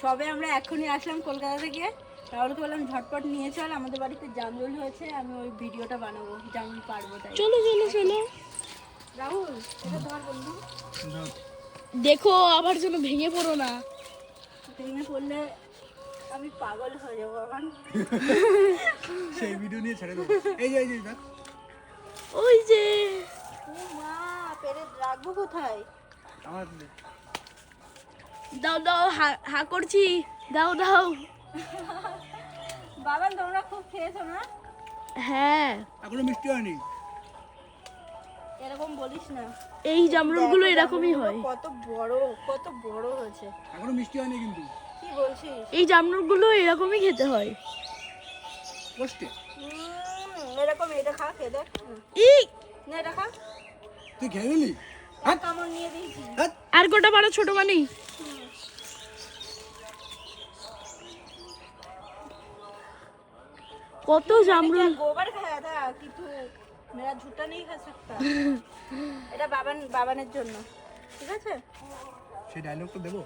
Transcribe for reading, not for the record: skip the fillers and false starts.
সবে আমরা এখনই আসলাম কলকাতা থেকে। রাহুলকে বললাম ঝটপট নিয়ে চল, আমাদের বাড়িতে জামরুল হয়েছে, আমি ওই ভিডিওটা বানাবো, জামরুল পারবো তাই। চলো চলো চলো রাহুল এটা তোমার বন্ধু, দেখো আবার যেন ভেঙে পড়ো না। ভেঙে পড়লে আমি পাগল হয়ে যাবো আমার। সেই ভিডিও নিয়ে ছেড়ে দেবো। এই যে দেখ, ওই যে ও মা, পেরে রাখবো কোথায়? আমার দাও দাও, হা করছি, দাও দাও। বাবা তোমরা খুব খেয়েছো না? হ্যাঁ, এখনো মিষ্টি হয়নি। এরকম বলিস না। এই জামরুলগুলো দেখো এরকমই জামরুলগুলো হয়। কত বড় হয়েছে। এখনো মিষ্টি হয়নি কিন্তু। কি বলছিস? এই জামরুলগুলো এরকমই খেতে হয়। কষ্টে এরকম এটা খা, খেয়ে দেখ। এই না এটা খা, তুই খেয়ে নিলি? এক কামড় নিয়ে দিয়েছি। আর গোটা পারো ছোট মানি। কত জামরুল। গোবর খায়া থা कि तू मेरा झूठा नहीं खा सकता। এটা বাবানের জন্য, ঠিক আছে? সেই ডায়লগটা দেবো।